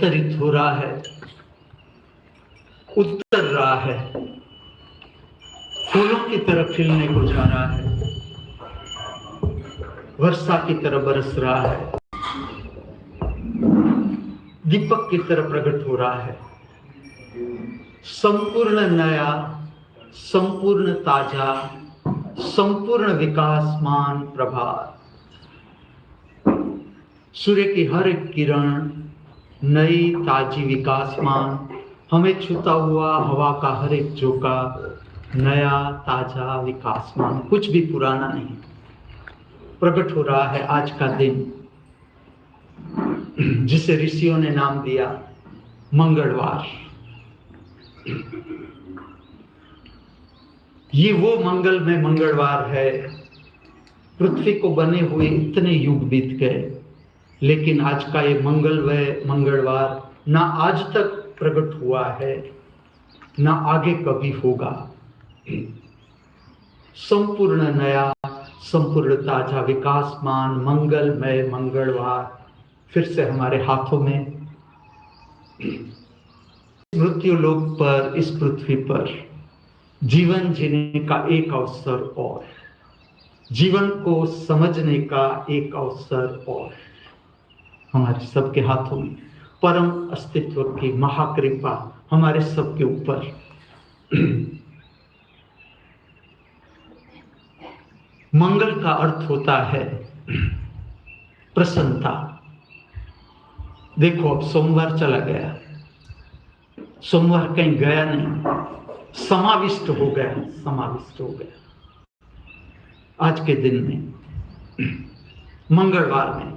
अवतरित हो रहा है, उतर रहा है, फूलों की तरह खिलने को जा रहा है, वर्षा की तरह बरस रहा है, दीपक की तरह प्रकट हो रहा है। संपूर्ण नया, संपूर्ण ताजा, संपूर्ण विकासमान प्रभात। सूर्य की हर एक किरण नई ताजी विकासमान, हमें छूता हुआ हवा का हर एक झोंका नया ताजा विकासमान, कुछ भी पुराना नहीं। प्रकट हो रहा है आज का दिन, जिसे ऋषियों ने नाम दिया मंगलवार। ये वो मंगलमय मंगलवार है। पृथ्वी को बने हुए इतने युग बीत गए, लेकिन आज का ये मंगलमय मंगलवार ना आज तक प्रकट हुआ है, ना आगे कभी होगा। संपूर्ण नया, संपूर्ण ताजा विकासमान मंगलमय मंगलवार फिर से हमारे हाथों में। मृत्यु लोक पर, इस पृथ्वी पर जीवन जीने का एक अवसर और, जीवन को समझने का एक अवसर और हमारे सबके हाथों में। परम अस्तित्व की महाकृपा हमारे सबके ऊपर। मंगल का अर्थ होता है प्रसन्नता। देखो, अब सोमवार चला गया, सोमवार कहीं गया नहीं, समाविष्ट हो गया, समाविष्ट हो गया। आज के दिन में, मंगलवार में,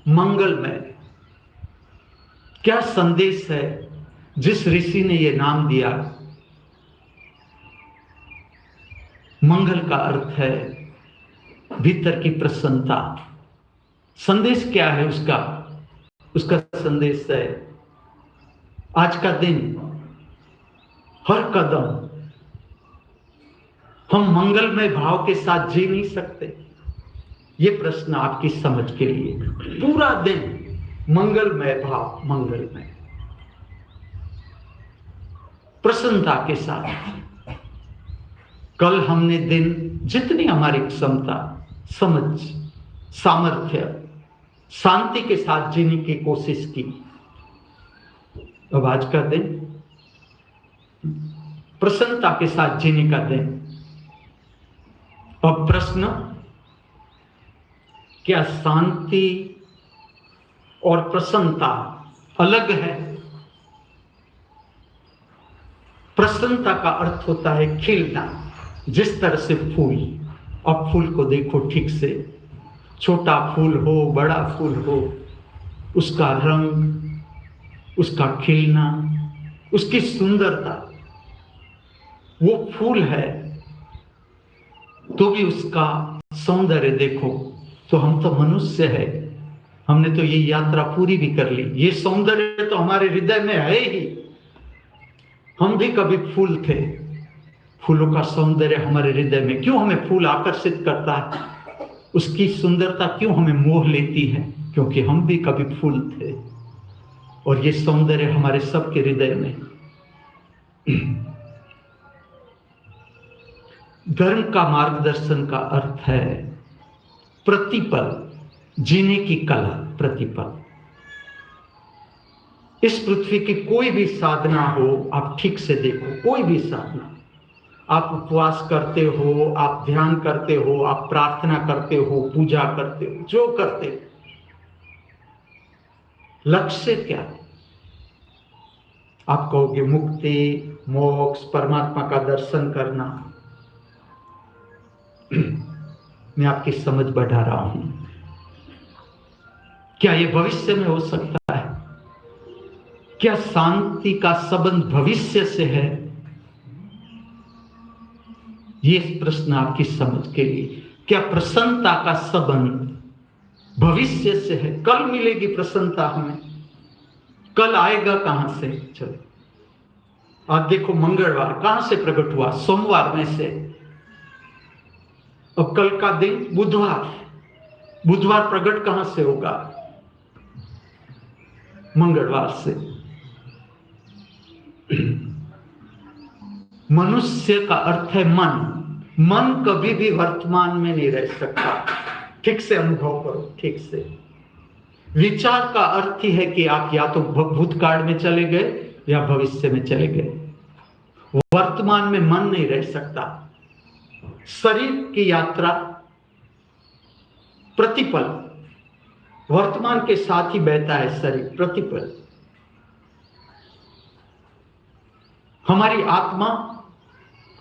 मंगल में क्या संदेश है जिस ऋषि ने यह नाम दिया? मंगल का अर्थ है भीतर की प्रसन्नता। संदेश क्या है उसका? उसका संदेश है आज का दिन, हर कदम हम मंगलमय भाव के साथ जी नहीं सकते। ये प्रश्न आपकी समझ के लिए। पूरा दिन मंगलमय भाव, मंगलमय प्रसन्नता के साथ। कल हमने दिन जितनी हमारी क्षमता, समझ, सामर्थ्य, शांति के साथ जीने की कोशिश की। अब आज का दिन प्रसन्नता के साथ जीने का दिन। अब प्रश्न, क्या शांति और प्रसन्नता अलग है? प्रसन्नता का अर्थ होता है खिलना, जिस तरह से फूल। अब फूल को देखो ठीक से, छोटा फूल हो, बड़ा फूल हो, उसका रंग, उसका खिलना, उसकी सुंदरता, वो फूल है तो भी उसका सौंदर्य देखो। तो हम तो मनुष्य है, हमने तो ये यात्रा पूरी भी कर ली। ये सौंदर्य तो हमारे हृदय में है ही। हम भी कभी फूल थे। फूलों का सौंदर्य हमारे हृदय में। क्यों हमें फूल आकर्षित करता है? उसकी सुंदरता क्यों हमें मोह लेती है? क्योंकि हम भी कभी फूल थे और ये सौंदर्य हमारे सबके हृदय में। धर्म का मार्गदर्शन का अर्थ है प्रतिपल जीने की कला। प्रतिपल। इस पृथ्वी की कोई भी साधना हो, आप ठीक से देखो, कोई भी साधना, आप उपवास करते हो, आप ध्यान करते हो, आप प्रार्थना करते हो, पूजा करते हो, जो करते हो, लक्ष्य क्या? आप कहोगे मुक्ति, मोक्ष, परमात्मा का दर्शन करना। मैं आपकी समझ बढ़ा रहा हूं। क्या यह भविष्य में हो सकता है? क्या शांति का संबंध भविष्य से है? ये प्रश्न आपकी समझ के लिए। क्या प्रसन्नता का संबंध भविष्य से है? कल मिलेगी प्रसन्नता हमें, कल आएगा कहां से? चलो आप देखो, मंगलवार कहां से प्रकट हुआ? सोमवार में से। अब कल का दिन बुधवार, बुधवार प्रकट कहां से होगा? मंगलवार से। मनुष्य का अर्थ है मन। मन कभी भी वर्तमान में नहीं रह सकता। ठीक से अनुभव करो, ठीक से। विचार का अर्थ ही है कि आप या तो भूतकाल में चले गए या भविष्य में चले गए। वर्तमान में मन नहीं रह सकता। शरीर की यात्रा प्रतिपल वर्तमान के साथ ही बहता है। शरीर प्रतिपल। हमारी आत्मा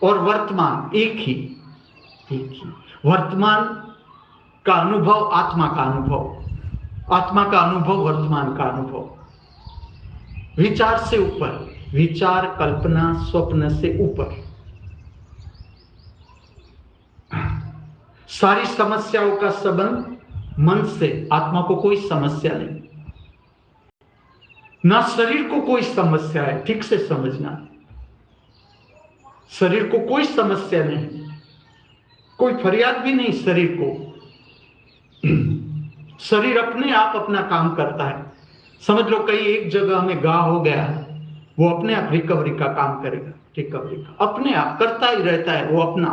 और वर्तमान एक ही। वर्तमान का अनुभव आत्मा का अनुभव, आत्मा का अनुभव वर्तमान का अनुभव। विचार से ऊपर, विचार कल्पना स्वप्न से ऊपर। सारी समस्याओं का संबंध मन से। आत्मा को कोई समस्या नहीं, ना शरीर को कोई समस्या है। ठीक से समझना, शरीर को कोई समस्या नहीं, कोई फरियाद भी नहीं शरीर को। शरीर अपने आप अपना काम करता है। समझ लो कहीं एक जगह में घाव हो गया, वो अपने आप रिकवरी का काम करेगा। रिकवरी का अपने आप करता ही रहता है, वो अपना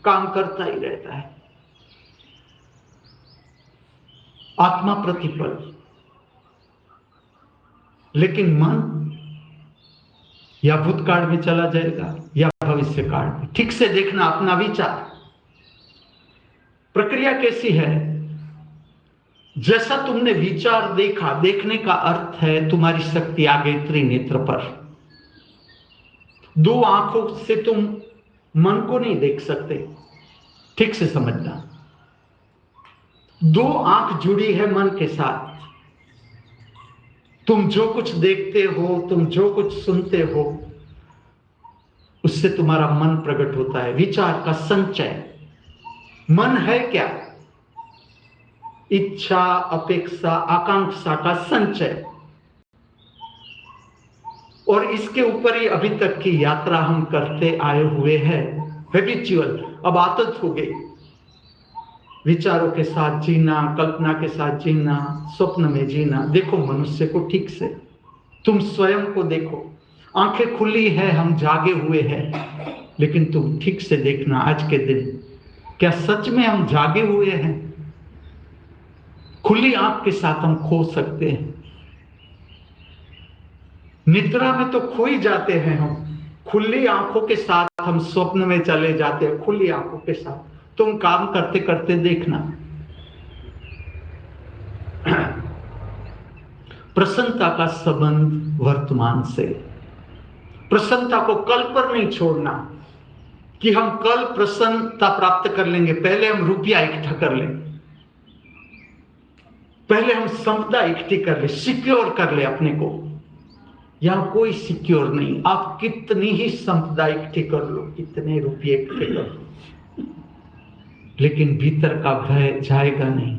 काम करता ही रहता है। आत्मा प्रतिपल, लेकिन मन या भूतकाल में चला जाएगा या भविष्य काल में। ठीक से देखना अपना विचार। प्रक्रिया कैसी है? जैसा तुमने विचार देखा, देखने का अर्थ है तुम्हारी शक्ति आ गई त्रिनेत्र पर। दो आंखों से तुम मन को नहीं देख सकते। ठीक से समझना, दो आंख जुड़ी है मन के साथ। तुम जो कुछ देखते हो, तुम जो कुछ सुनते हो, उससे तुम्हारा मन प्रकट होता है। विचार का संचय। मन है क्या? इच्छा, अपेक्षा, आकांक्षा का संचय। और इसके ऊपर ही अभी तक की यात्रा हम करते आए हुए हैं। हैबिचुअल, अब आदत हो गई। विचारों के साथ जीना, कल्पना के साथ जीना, स्वप्न में जीना। देखो मनुष्य को ठीक से, तुम स्वयं को देखो। आंखें खुली है, हम जागे हुए हैं, लेकिन तुम ठीक से देखना आज के दिन, क्या सच में हम जागे हुए हैं? खुली आंख के साथ हम खो सकते हैं। निद्रा में तो खो ही जाते हैं हम। खुली आंखों के साथ हम स्वप्न में चले जाते हैं, खुली आंखों के साथ। तुम काम करते करते देखना। प्रसन्नता का संबंध वर्तमान से। प्रसन्नता को कल पर नहीं छोड़ना कि हम कल प्रसन्नता प्राप्त कर लेंगे। पहले हम रुपया इकट्ठा कर लें, पहले हम संपदा इकट्ठी कर ले, सिक्योर कर ले अपने को। यहां कोई सिक्योर नहीं। आप कितनी ही संपदा इकट्ठी कर लो, कितने रुपये इकट्ठे कर लो, लेकिन भीतर का भय जाएगा नहीं।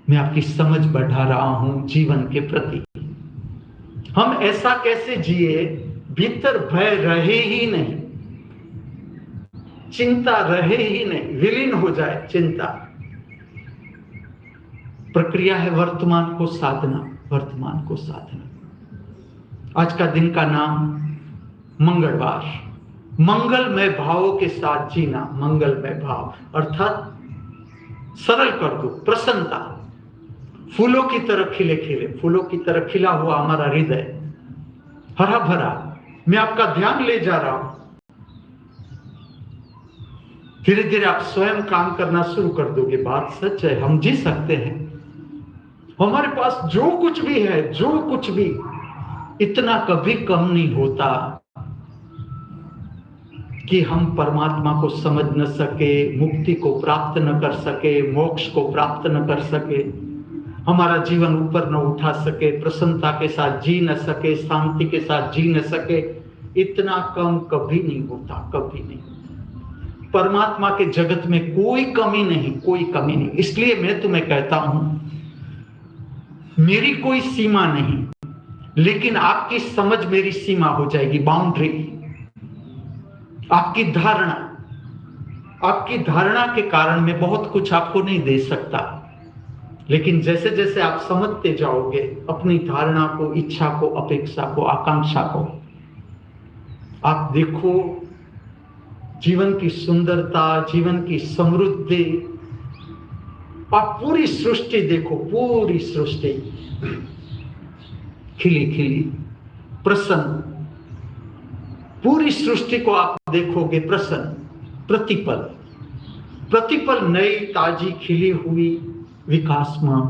मैं आपकी समझ बढ़ा रहा हूं जीवन के प्रति। हम ऐसा कैसे जिए भीतर भय रहे ही नहीं, चिंता रहे ही नहीं, विलीन हो जाए चिंता। प्रक्रिया है वर्तमान को साधना, वर्तमान को साधना। आज का दिन का नाम मंगलवार। मंगलमय भावों के साथ जीना। मंगलमय भाव अर्थात सरल कर दो, प्रसन्नता। फूलों की तरह खिले खिले, फूलों की तरह खिला हुआ हमारा हृदय, हरा भरा। मैं आपका ध्यान ले जा रहा हूं। धीरे धीरे आप स्वयं काम करना शुरू कर दोगे। बात सच है, हम जी सकते हैं। हमारे पास जो कुछ भी है, जो कुछ भी, इतना कभी कम नहीं होता कि हम परमात्मा को समझ न सके, मुक्ति को प्राप्त न कर सके, मोक्ष को प्राप्त न कर सके, हमारा जीवन ऊपर न उठा सके, प्रसन्नता के साथ जी न सके, शांति के साथ जी न सके। इतना कम कभी नहीं होता, कभी नहीं। परमात्मा के जगत में कोई कमी नहीं, कोई कमी नहीं। इसलिए मैं तुम्हें कहता हूं, मेरी कोई सीमा नहीं, लेकिन आपकी समझ मेरी सीमा हो जाएगी, बाउंड्री। आपकी धारणा के कारण मैं बहुत कुछ आपको नहीं दे सकता, लेकिन जैसे जैसे आप समझते जाओगे अपनी धारणा को, इच्छा को, अपेक्षा को, आकांक्षा को, आप देखो जीवन की सुंदरता, जीवन की समृद्धि। आप पूरी सृष्टि देखो, पूरी सृष्टि खिली खिली, प्रसन्न। पूरी सृष्टि को आप देखोगे प्रसन्न, प्रतिपल प्रतिपल नई ताजी खिली हुई, विकासमान।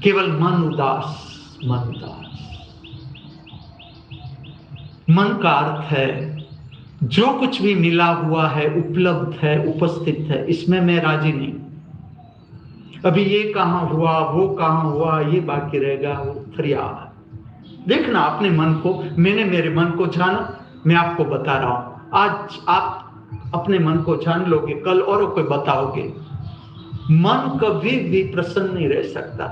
केवल मन उदास, मन उदास। मन का अर्थ है जो कुछ भी मिला हुआ है, उपलब्ध है, उपस्थित है, इसमें मैं राजी नहीं। अभी ये कहां हुआ, वो कहां हुआ, ये बाकी रहेगा, वो फरियाद। देखना अपने मन को। मैंने मेरे मन को जाना, मैं आपको बता रहा हूं। आज आप अपने मन को जान लोगे, कल औरों को बताओगे। मन कभी भी प्रसन्न नहीं रह सकता।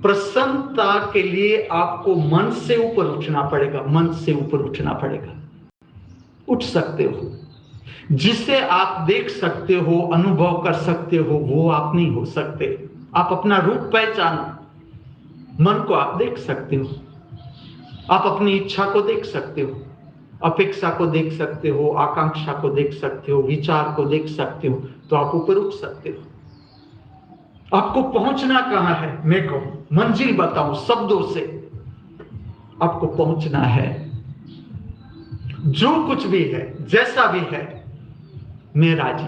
प्रसन्नता के लिए आपको मन से ऊपर उठना पड़ेगा, मन से ऊपर उठना पड़ेगा। उठ सकते हो, जिसे आप देख सकते हो, अनुभव कर सकते हो, वो आप नहीं हो सकते। आप अपना रूप पहचानो। मन को आप देख सकते हो, आप अपनी इच्छा को देख सकते हो, अपेक्षा को देख सकते हो, आकांक्षा को देख सकते हो, विचार को देख सकते हो, तो आप ऊपर उठ सकते हो। आपको पहुंचना कहां है? मैं कहूं, मंजिल बताऊं शब्दों से। आपको पहुंचना है, जो कुछ भी है, जैसा भी है, मैं राजी,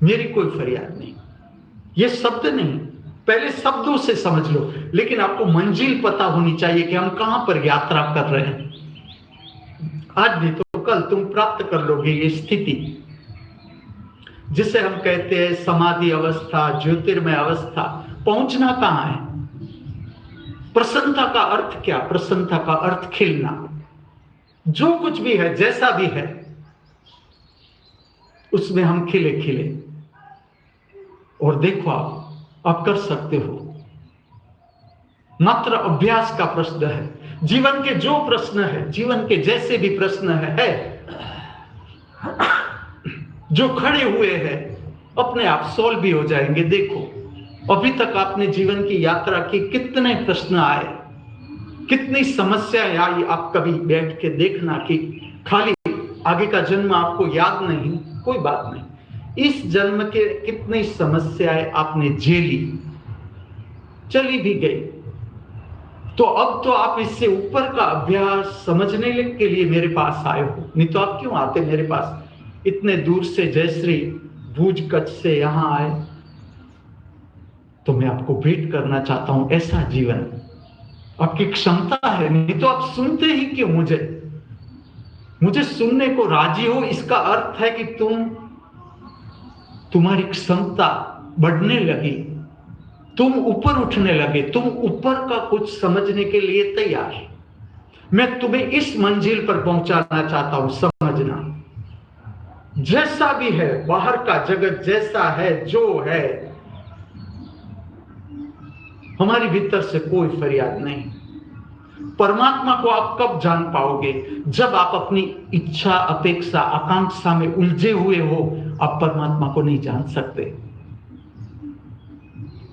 मेरी कोई फरियाद नहीं। ये शब्द नहीं, पहले शब्दों से समझ लो, लेकिन आपको मंजिल पता होनी चाहिए कि हम कहां पर यात्रा कर रहे हैं। आज नहीं तो कल तुम प्राप्त कर लोगे ये स्थिति, जिसे हम कहते हैं समाधि अवस्था, ज्योतिर्मय अवस्था। पहुंचना कहां है? प्रसन्नता का अर्थ क्या? प्रसन्नता का अर्थ खिलना। जो कुछ भी है, जैसा भी है, उसमें हम खिले खिले। और देखो आप कर सकते हो। मात्र अभ्यास का प्रश्न है। जीवन के जो प्रश्न है, जीवन के जैसे भी प्रश्न है जो खड़े हुए हैं, अपने आप सोल्व भी हो जाएंगे। देखो अभी तक आपने जीवन की यात्रा की, कितने प्रश्न आए, कितनी समस्याएं आई। आप कभी बैठ के देखना कि खाली आगे का जन्म आपको याद नहीं, कोई बात नहीं। इस जन्म के कितनी समस्याएं आपने झेली, चली भी गई। तो अब तो आप इससे ऊपर का अभ्यास समझने के लिए मेरे पास आए हो। नहीं तो आप क्यों आते मेरे पास? इतने दूर से, जयश्री भूज कच्छ से यहां आए। तो मैं आपको भेंट करना चाहता हूं ऐसा जीवन। आपकी क्षमता है, नहीं तो आप सुनते ही क्यों? मुझे सुनने को राजी हो, इसका अर्थ है कि तुम्हारी क्षमता बढ़ने लगी, तुम ऊपर उठने लगे, तुम ऊपर का कुछ समझने के लिए तैयार। मैं तुम्हें इस मंजिल पर पहुंचाना चाहता हूं। समझना, जैसा भी है, बाहर का जगत जैसा है, जो है, हमारी भीतर से कोई फरियाद नहीं। परमात्मा को आप कब जान पाओगे? जब आप अपनी इच्छा, अपेक्षा, आकांक्षा में उलझे हुए हो, आप परमात्मा को नहीं जान सकते।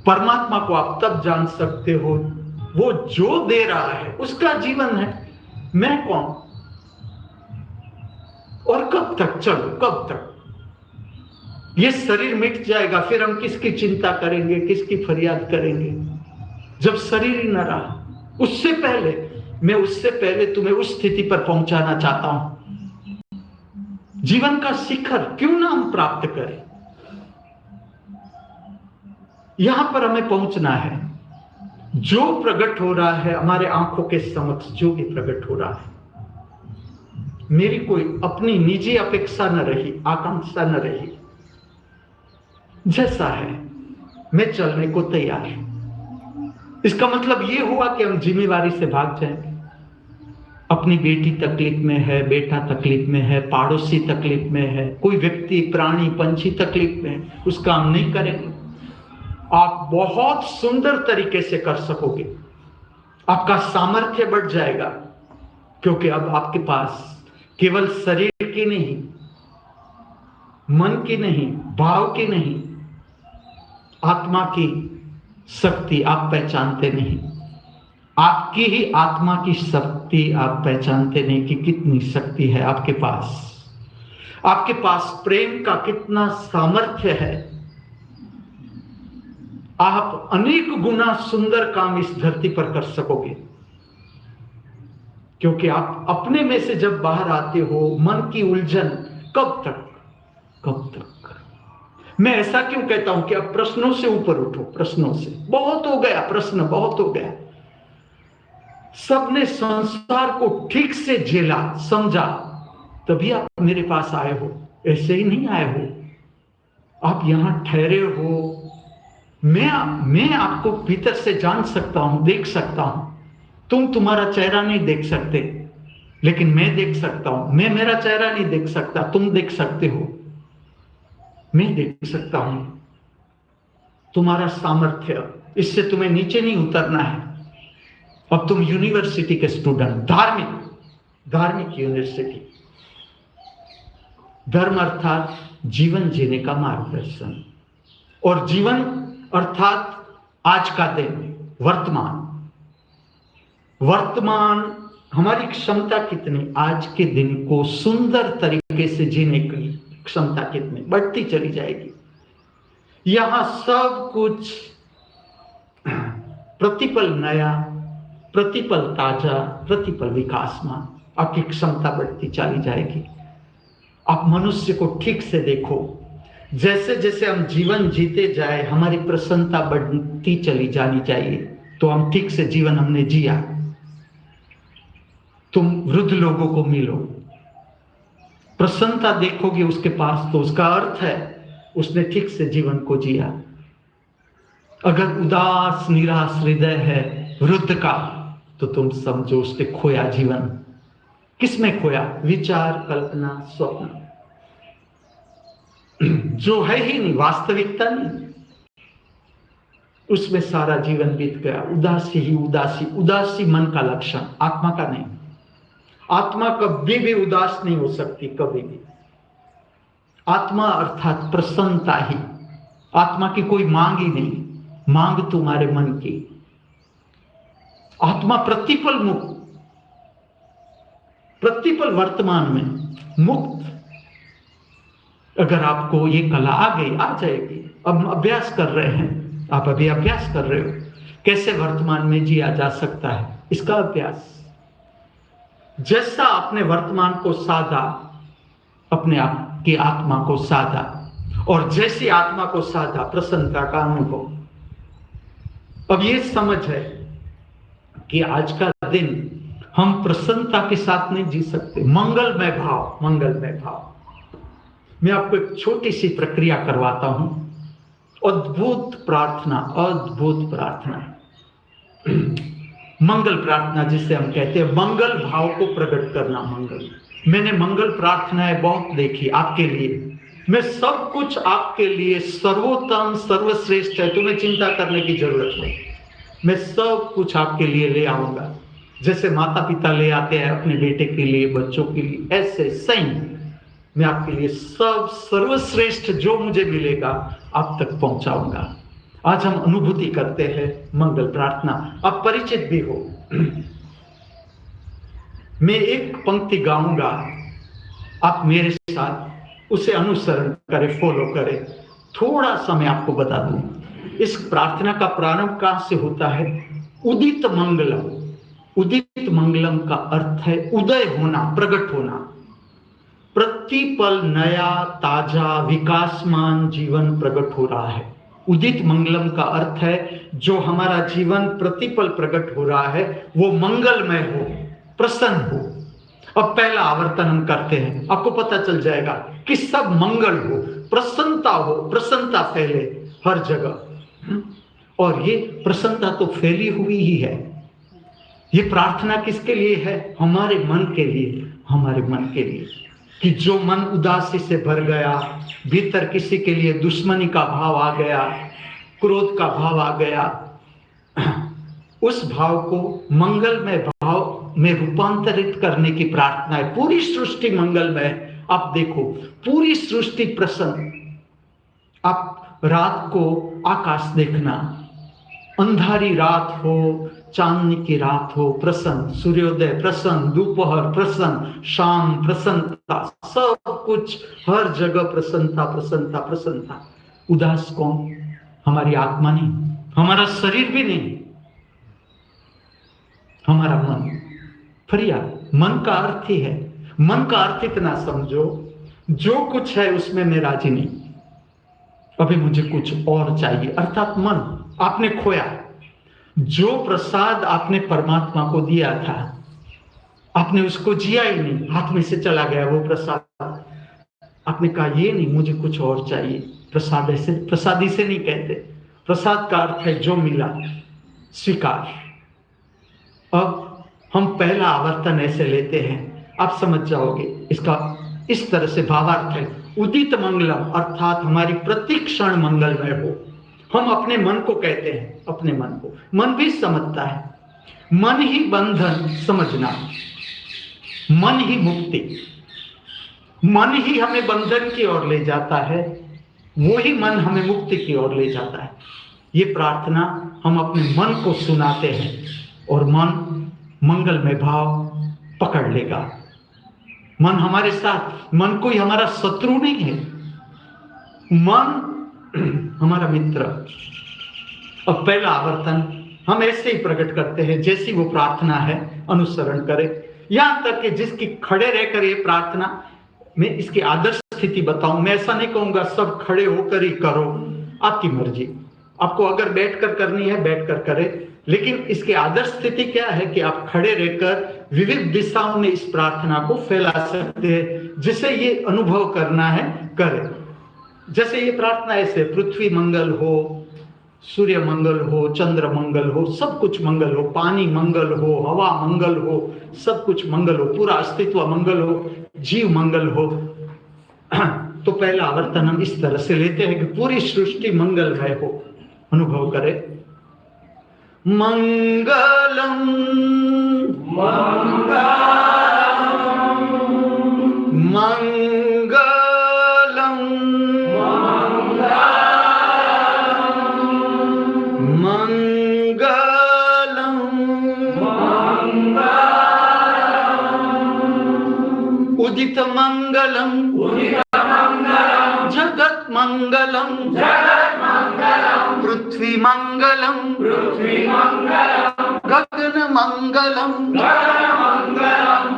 परमात्मा को आप तब जान सकते हो, वो जो दे रहा है उसका जीवन है। मैं कौन और कब तक? चलो कब तक? ये शरीर मिट जाएगा, फिर हम किसकी चिंता करेंगे, किसकी फरियाद करेंगे? जब शरीर ही न रहा। उससे पहले तुम्हें उस स्थिति पर पहुंचाना चाहता हूं। जीवन का शिखर क्यों ना हम प्राप्त करें, यहां पर हमें पहुंचना है। जो प्रकट हो रहा है हमारे आंखों के समक्ष, जो भी प्रकट हो रहा है, मेरी कोई अपनी निजी अपेक्षा न रही, आकांक्षा न रही। जैसा है मैं चलने को तैयार हूं। इसका मतलब ये हुआ कि हम जिम्मेवारी से भाग जाएंगे। अपनी बेटी तकलीफ में है, बेटा तकलीफ में है, पड़ोसी तकलीफ में है, कोई व्यक्ति, प्राणी, पंछी तकलीफ में है, उसका हम नहीं करेंगे। आप बहुत सुंदर तरीके से कर सकोगे। आपका सामर्थ्य बढ़ जाएगा, क्योंकि अब आपके पास केवल शरीर की नहीं, मन की नहीं, भाव की नहीं, आत्मा की शक्ति आप पहचानते नहीं। आपकी ही आत्मा की शक्ति आप पहचानते नहीं कि कितनी शक्ति है आपके पास। आपके पास प्रेम का कितना सामर्थ्य है। आप अनेक गुना सुंदर काम इस धरती पर कर सकोगे, क्योंकि आप अपने में से जब बाहर आते हो, मन की उलझन कब तक। मैं ऐसा क्यों कहता हूं कि अब प्रश्नों से ऊपर उठो, प्रश्नों से बहुत हो गया, प्रश्न बहुत हो गया। सबने संसार को ठीक से झेला, समझा, तभी आप मेरे पास आए हो, ऐसे ही नहीं आए हो। आप यहां ठहरे हो, मैं आपको भीतर से जान सकता हूं, देख सकता हूं। तुम तुम्हारा चेहरा नहीं देख सकते, लेकिन मैं देख सकता हूं। मैं मेरा चेहरा नहीं देख सकता, तुम देख सकते हो। मैं देख सकता हूं तुम्हारा सामर्थ्य। इससे तुम्हें नीचे नहीं उतरना है। अब तुम यूनिवर्सिटी के स्टूडेंट, धार्मिक यूनिवर्सिटी। धर्म अर्थात जीवन जीने का मार्गदर्शन, और जीवन अर्थात आज का दिन, वर्तमान हमारी क्षमता कितनी, आज के दिन को सुंदर तरीके से जीने की क्षमता कितनी बढ़ती चली जाएगी। यहां सब कुछ प्रतिपल नया, प्रतिपल ताजा, प्रतिपल विकासमान, आपकी क्षमता बढ़ती चली जाएगी। आप मनुष्य को ठीक से देखो। जैसे जैसे हम जीवन जीते जाए, हमारी प्रसन्नता बढ़ती चली जानी चाहिए। तो हम ठीक से जीवन हमने जिया। तुम वृद्ध लोगों को मिलो, प्रसन्नता देखोगे उसके पास, तो उसका अर्थ है उसने ठीक से जीवन को जिया। अगर उदास निराश हृदय है वृद्ध का, तो तुम समझो उसने खोया जीवन। किसमें खोया? विचार, कल्पना, स्वप्न, जो है ही नहीं, वास्तविकता नहीं, उसमें सारा जीवन बीत गया। उदासी ही उदासी मन का लक्षण, आत्मा का नहीं। आत्मा कभी भी उदास नहीं हो सकती, कभी भी। आत्मा अर्थात प्रसन्नता ही। आत्मा की कोई मांग ही नहीं, मांग तुम्हारे मन की। आत्मा प्रतिपल मुक्त, प्रतिपल वर्तमान में मुक्त। अगर आपको ये कला आ गई, आ जाएगी। अब अभ्यास कर रहे हैं, आप अभी अभ्यास कर रहे हो कैसे वर्तमान में जिया जा सकता है, इसका अभ्यास। जैसा आपने वर्तमान को साधा, अपने आप की आत्मा को साधा, और जैसी आत्मा को साधा, प्रसन्नता का अनुभव। अब ये समझ है कि आज का दिन हम प्रसन्नता के साथ नहीं जी सकते। मंगलमय भाव। मैं आपको एक छोटी सी प्रक्रिया करवाता हूं। अद्भुत प्रार्थना, मंगल प्रार्थना जिसे हम कहते हैं, मंगल भाव को प्रकट करना। मैंने मंगल प्रार्थनाएं बहुत देखी आपके लिए। मैं सब कुछ आपके लिए सर्वोत्तम सर्वश्रेष्ठ है, तुम्हें चिंता करने की जरूरत नहीं। मैं सब कुछ आपके लिए ले आऊंगा, जैसे माता पिता ले आते हैं अपने बेटे के लिए, बच्चों के लिए, ऐसे सही मैं आपके लिए सब सर्वश्रेष्ठ जो मुझे मिलेगा आप तक पहुंचाऊंगा। आज हम अनुभूति करते हैं मंगल प्रार्थना। आप परिचित भी हो। मैं एक पंक्ति गाऊंगा, आप मेरे साथ उसे अनुसरण करें, फॉलो करें। थोड़ा सा मैं आपको बता दूं, इस प्रार्थना का प्रारंभ कहां से होता है? उदित मंगलम। उदित मंगलम का अर्थ है उदय होना, प्रकट होना। प्रतिपल नया ताजा विकासमान जीवन प्रकट हो रहा है। उदित मंगलम का अर्थ है जो हमारा जीवन प्रतिपल प्रकट हो रहा है वो मंगलमय हो, प्रसन्न हो। अब पहला आवर्तन हम करते हैं, आपको पता चल जाएगा कि सब मंगल हो, प्रसन्नता हो, प्रसन्नता फैले हर जगह। और ये प्रसन्नता तो फैली हुई ही है। ये प्रार्थना किसके लिए है? हमारे मन के लिए, हमारे मन के लिए। कि जो मन उदासी से भर गया, भीतर किसी के लिए दुश्मनी का भाव आ गया, क्रोध का भाव आ गया, उस भाव को मंगलमय भाव में रूपांतरित करने की प्रार्थना है। पूरी सृष्टि मंगलमय। आप देखो, पूरी सृष्टि प्रसन्न। आप रात को आकाश देखना, अंधारी रात हो चांदनी की रात हो प्रसन्न, सूर्योदय प्रसन्न, दोपहर प्रसन्न, शाम प्रसन्नता, सब कुछ हर जगह प्रसन्नता प्रसन्नता प्रसन्नता। उदास कौन? हमारी आत्मा नहीं, हमारा शरीर भी नहीं, हमारा मन। फरियाद मन का अर्थ ही है, मन का अर्थ इतना समझो, जो कुछ है उसमें मैं राजी नहीं, अभी मुझे कुछ और चाहिए। अर्थात मन आपने खोया, जो प्रसाद आपने परमात्मा को दिया था आपने उसको जिया ही नहीं, हाथ में से चला गया वो प्रसाद। आपने कहा ये नहीं, मुझे कुछ और चाहिए। प्रसाद ऐसे, प्रसादी से नहीं कहते, प्रसाद का अर्थ है जो मिला स्वीकार। अब हम पहला आवर्तन ऐसे लेते हैं, आप समझ जाओगे इसका। इस तरह से भावार्थ है उदित मंगलम, अर्थात हमारी प्रतिक्षण मंगलमय हो। हम अपने मन को कहते हैं, अपने मन को, मन भी समझता है। मन ही बंधन समझना, मन ही मुक्ति, मन ही हमें बंधन की ओर ले जाता है, वो ही मन हमें मुक्ति की ओर ले जाता है। ये प्रार्थना हम अपने मन को सुनाते हैं और मन मंगलमय भाव पकड़ लेगा। मन हमारे साथ, मन कोई हमारा शत्रु नहीं है, मन हमारा मित्र। अब पहला आवर्तन हम ऐसे ही प्रकट करते हैं जैसी वो प्रार्थना है, अनुसरण करें। यहां तक कि जिसकी खड़े रहकर ये प्रार्थना, मैं इसकी आदर्श स्थिति बताऊं, मैं ऐसा नहीं कहूंगा सब खड़े होकर ही करो, आपकी मर्जी, आपको अगर बैठकर करनी है बैठकर करें, लेकिन इसकी आदर्श स्थिति क्या है कि आप खड़े रहकर विविध दिशाओं में इस प्रार्थना को फैला सकते हैं। जिसे ये अनुभव करना है करें। जैसे ये प्रार्थना ऐसे, पृथ्वी मंगल हो, सूर्य मंगल हो, चंद्र मंगल हो, सब कुछ मंगल हो, पानी मंगल हो, हवा मंगल हो, सब कुछ मंगल हो, पूरा अस्तित्व मंगल हो, जीव मंगल हो। तो पहला आवर्तन हम इस तरह से लेते हैं कि पूरी सृष्टि मंगलमय हो, अनुभव करें। मंगलम मंगलम मंगलम मंगलम उदित मंगलम जगत मंगलम पृथ्वी मंगलम गगन मंगलम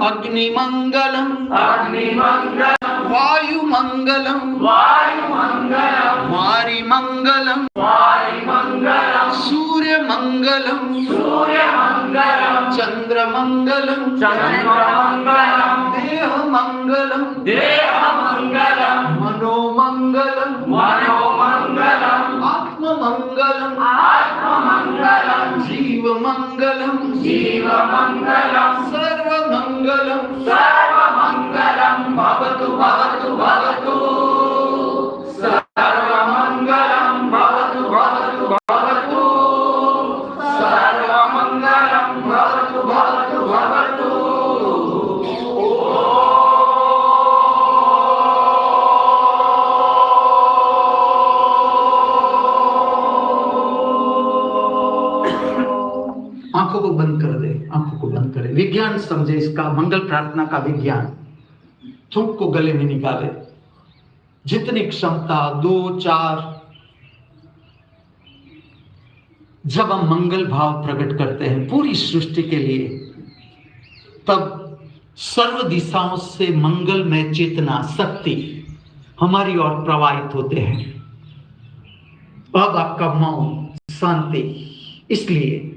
अग्नि मंगलम वायु मंगलम वारि मंगलम सूर्य मंगलम चंद्र मंगलम देह मंगलम मनो मंगलम आत्म मंगलम जीव मंगलम सर्व मंगलम भवतु भवतु भवतु सर्व मंगलम भवतु भवतु भवतु सर्व मंगलम भवतु भवतु भवतु। आंखों को बंद कर दे, आंखों को बंद करें, विज्ञान समझे इसका, मंगल प्रार्थना का विज्ञान। थूक को गले में निकाले, जितनी क्षमता 2 4। जब हम मंगल भाव प्रकट करते हैं पूरी सृष्टि के लिए, तब सर्व दिशाओं से मंगल में चेतना शक्ति हमारी ओर प्रवाहित होते हैं। अब आपका मौन शांति, इसलिए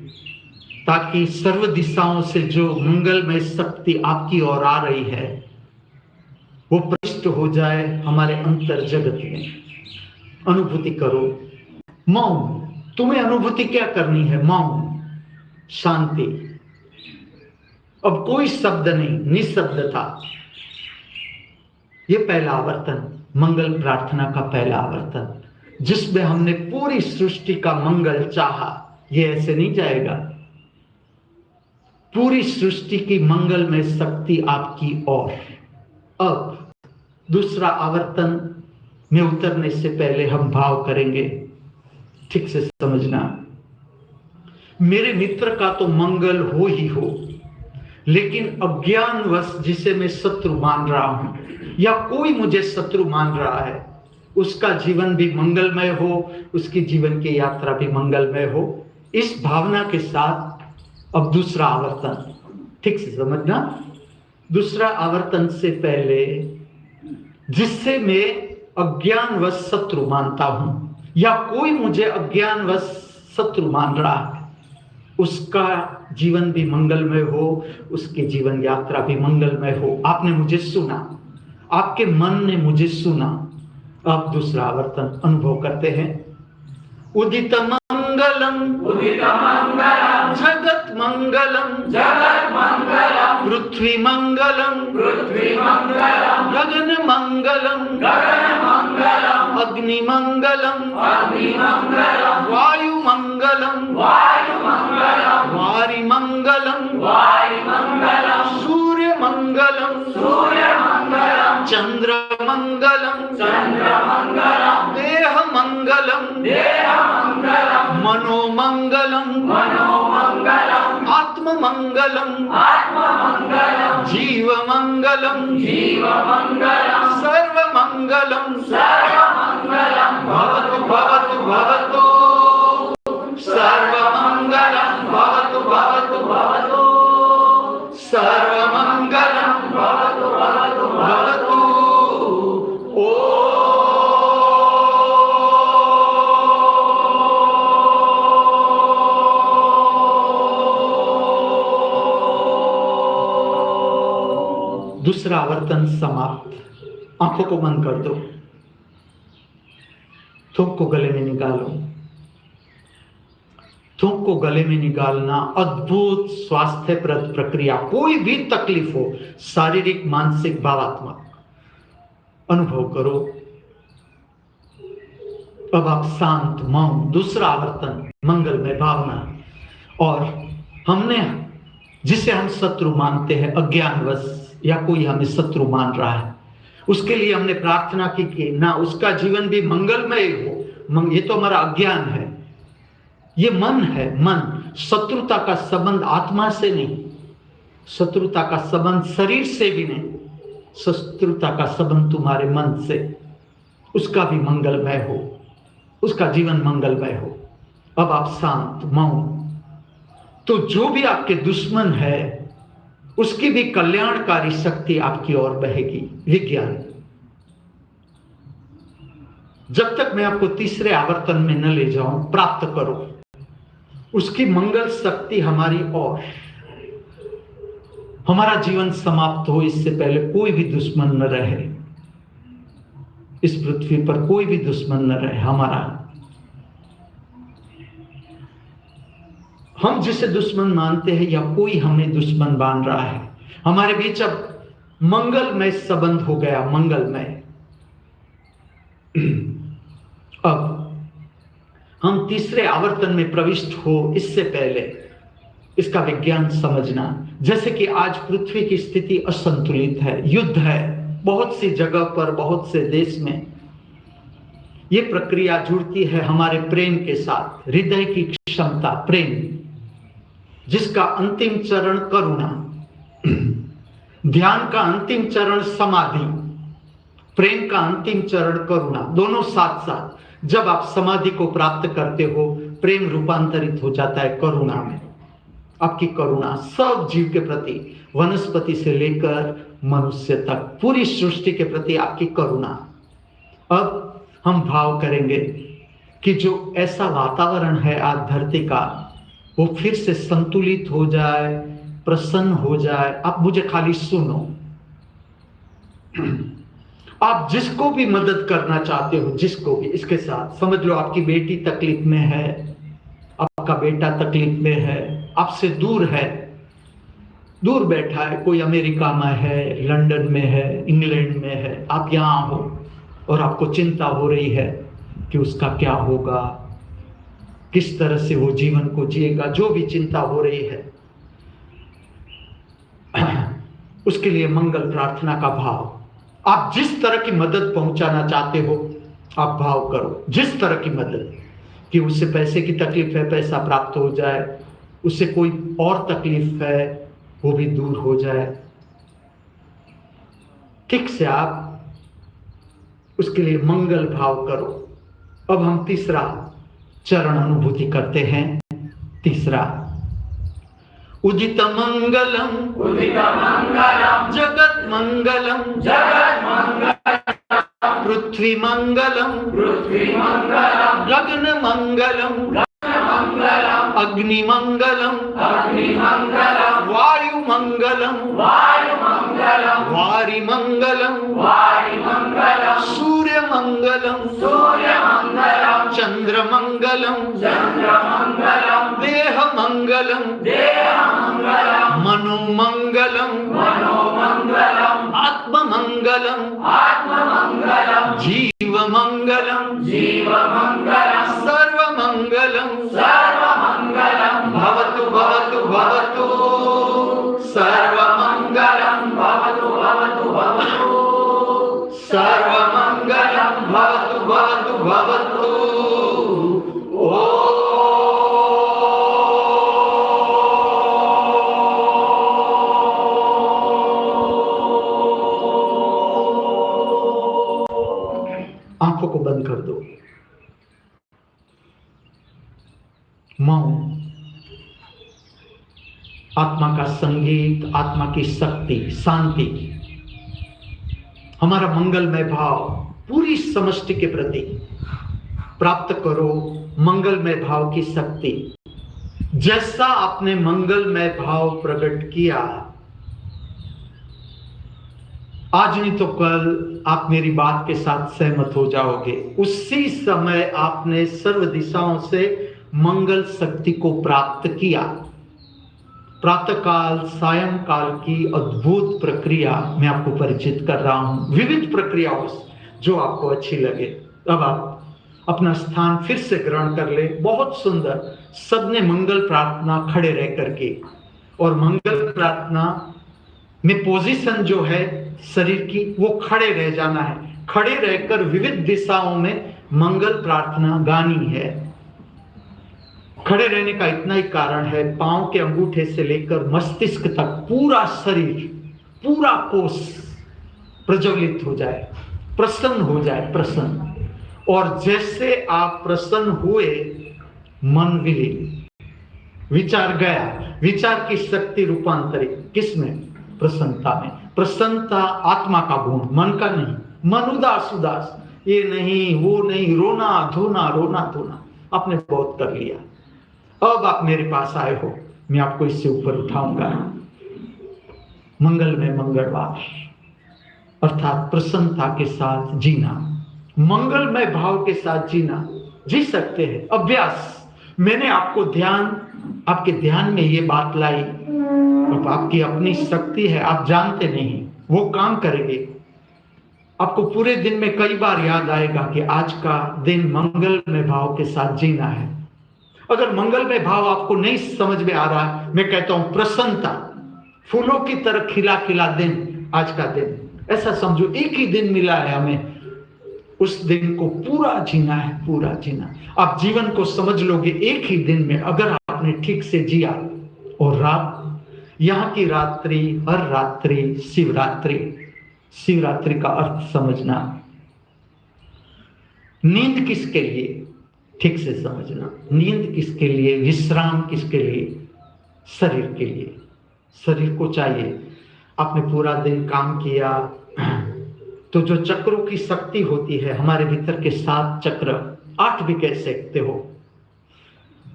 ताकि सर्व दिशाओं से जो मंगलमय शक्ति आपकी ओर आ रही है वो प्रविष्ट हो जाए हमारे अंतर जगत में। अनुभूति करो मौन। तुम्हें अनुभूति क्या करनी है? मौन, शांति। अब कोई शब्द नहीं, निशब्दता। ये पहला आवर्तन, मंगल प्रार्थना का पहला आवर्तन, जिसमें हमने पूरी सृष्टि का मंगल चाहा। ये ऐसे नहीं जाएगा, पूरी सृष्टि की मंगलमय शक्ति आपकी ओर। अब दूसरा आवर्तन में उतरने से पहले हम भाव करेंगे, ठीक से समझना। मेरे मित्र का तो मंगल हो ही हो, लेकिन अज्ञानवश जिसे मैं शत्रु मान रहा हूं या कोई मुझे शत्रु मान रहा है, उसका जीवन भी मंगलमय हो, उसकी जीवन की यात्रा भी मंगलमय हो। इस भावना के साथ अब दूसरा आवर्तन, ठीक से समझना, दूसरा आवर्तन से पहले जिससे मैं अज्ञानवश शत्रु मानता हूं या कोई मुझे अज्ञानवश शत्रु मान रहा है, उसका जीवन भी मंगलमय हो, उसकी जीवन यात्रा भी मंगलमय हो। आपने मुझे सुना, आपके मन ने मुझे सुना। अब दूसरा आवर्तन अनुभव करते हैं। उदित मंगलम जगत मंगलम पृथ्वी मंगलम गगन मंगलम अग्नि मंगलम वायु मंगलम वारि मंगलम सूर्य मंगलम चंद्र मंगलम देह मंगलम मनो मंगलम आत्म मंगलम जीव मंगलम सर्व मंगलम भवतु भवतु भवतु सर्व मंगलम भवतु भवतु भवतु सर्व मंगलम भवतु भवतु भवतु। दूसरा आवर्तन समाप्त। आंखों को बंद कर दो, थूक को गले में निकालो। थूक को गले में निकालना अद्भुत स्वास्थ्यप्रद प्रक्रिया। कोई भी तकलीफ हो, शारीरिक, मानसिक, भावात्मक, अनुभव करो। अब आप शांत, मौन, दूसरा आवर्तन मंगलमय भावना। और हमने जिसे हम शत्रु मानते हैं अज्ञानवश, या कोई हमें शत्रु मान रहा है, उसके लिए हमने प्रार्थना की कि ना उसका जीवन भी मंगलमय हो। ये तो हमारा अज्ञान है, ये मन है। मन, शत्रुता का संबंध आत्मा से नहीं, शत्रुता का संबंध शरीर से भी नहीं, शत्रुता का संबंध तुम्हारे मन से। उसका भी मंगलमय हो, उसका जीवन मंगलमय हो। अब आप शांत, मौन। तो जो भी आपके दुश्मन है, उसकी भी कल्याणकारी शक्ति आपकी ओर बहेगी। विज्ञान, जब तक मैं आपको तीसरे आवर्तन में न ले जाऊं, प्राप्त करो उसकी मंगल शक्ति हमारी ओर। हमारा जीवन समाप्त हो इससे पहले कोई भी दुश्मन न रहे इस पृथ्वी पर, कोई भी दुश्मन न रहे हमारा। हम जिसे दुश्मन मानते हैं या कोई हमें दुश्मन मान रहा है, हमारे बीच अब मंगलमय संबंध हो गया, मंगलमय। अब हम तीसरे आवर्तन में प्रविष्ट हो इससे पहले इसका विज्ञान समझना। जैसे कि आज पृथ्वी की स्थिति असंतुलित है, युद्ध है बहुत सी जगह पर, बहुत से देश में। ये प्रक्रिया जुड़ती है हमारे प्रेम के साथ, हृदय की क्षमता, प्रेम, जिसका अंतिम चरण करुणा, ध्यान का अंतिम चरण समाधि, प्रेम का अंतिम चरण करुणा, दोनों साथ साथ। जब आप समाधि को प्राप्त करते हो, प्रेम रूपांतरित हो जाता है करुणा में। आपकी करुणा सब जीव के प्रति, वनस्पति से लेकर मनुष्य तक, पूरी सृष्टि के प्रति आपकी करुणा। अब हम भाव करेंगे कि जो ऐसा वातावरण है आज धरती का, वो फिर से संतुलित हो जाए, प्रसन्न हो जाए। आप मुझे खाली सुनो। आप जिसको भी मदद करना चाहते हो, जिसको भी, इसके साथ समझ लो आपकी बेटी तकलीफ में है, आपका बेटा तकलीफ में है, आपसे दूर है, दूर बैठा है, कोई अमेरिका में है, लंदन में है, इंग्लैंड में है, आप यहाँ हो और आपको चिंता हो रही है कि उसका क्या होगा, किस तरह से वो जीवन को जिएगा, जो भी चिंता हो रही है, उसके लिए मंगल प्रार्थना का भाव। आप जिस तरह की मदद पहुंचाना चाहते हो, आप भाव करो जिस तरह की मदद, कि उससे पैसे की तकलीफ है, पैसा प्राप्त हो जाए, उसे कोई और तकलीफ है वो भी दूर हो जाए। ठीक से आप उसके लिए मंगल भाव करो। अब हम तीसरा चरण अनुभूति करते हैं। तीसरा, उदित मंगलम जगत मंगलम पृथ्वी मंगलम गगन मंगलम अग्नि मंगलम वायु मंगलम वारि मंगलम सूर्य मंगलम चंद्र मंगलम देह मंगलम मनो मंगलम आत्म मंगलम जीव मंगलम सर्व मंगलम भवतु भवतु भवतु सर्व मंगलम भवतु भवतु भवतु सर्व मंगलम भवतु भवतु भवतु। आंखों को बंद कर दो। मौन, आत्मा का संगीत, आत्मा की शक्ति, शांति, हमारा मंगलमय भाव पूरी समष्टि के प्रति प्राप्त करो। मंगलमय भाव की शक्ति, जैसा आपने मंगलमय भाव प्रकट किया, आज नहीं तो कल आप मेरी बात के साथ सहमत हो जाओगे। उसी समय आपने सर्व दिशाओं से मंगल शक्ति को प्राप्त किया। प्रातः काल सायं काल की अद्भुत प्रक्रिया मैं आपको परिचित कर रहा हूं, विविध प्रक्रियाओं जो आपको अच्छी लगे। अब आप अपना स्थान फिर से ग्रहण कर ले। बहुत सुंदर, सबने मंगल प्रार्थना खड़े रह करके, और मंगल प्रार्थना में पोजीशन जो है शरीर की वो खड़े रह जाना है। खड़े रहकर विविध दिशाओं में मंगल प्रार्थना गानी है। खड़े रहने का इतना ही कारण है, पांव के अंगूठे से लेकर मस्तिष्क तक पूरा शरीर, पूरा कोष प्रज्वलित हो जाए, प्रसन्न हो जाए, प्रसन्न। और जैसे आप प्रसन्न हुए, मन विलीन, विचार गया, विचार की शक्ति रूपांतरित किसमें? प्रसन्नता में। प्रसन्नता आत्मा का गुण, मन का नहीं। मन उदास उदास, ये नहीं वो नहीं, रोना धोना रोना धोना, आपने बहुत कर लिया। अब आप मेरे पास आए हो, मैं आपको इससे ऊपर उठाऊंगा। मंगल में मंगलवार, अर्थात प्रसन्नता के साथ जीना, मंगलमय भाव के साथ जीना। जी सकते हैं। अभ्यास, मैंने आपको आपके ध्यान में ये बात लाई। अब आपकी अपनी शक्ति है, आप जानते नहीं, वो काम करेंगे। आपको पूरे दिन में कई बार याद आएगा कि आज का दिन मंगलमय भाव के साथ जीना है। अगर मंगलमय भाव आपको नहीं समझ में आ रहा है, मैं कहता हूं प्रसन्नता, फूलों की तरह खिला खिला दिन, आज का दिन ऐसा समझो, एक ही दिन मिला है हमें, उस दिन को पूरा जीना है, पूरा जीना। आप जीवन को समझ लोगे एक ही दिन में, अगर आपने ठीक से जिया। और रात, यहाँ की रात्रि, हर रात्रि शिवरात्रि। शिवरात्रि का अर्थ समझना। नींद किसके लिए? ठीक से समझना। नींद किसके लिए? विश्राम किसके लिए? शरीर के लिए। शरीर को चाहिए। आपने पूरा दिन काम किया तो जो चक्रों की शक्ति होती है हमारे भीतर के 7 चक्र, 8 भी कह सकते हो,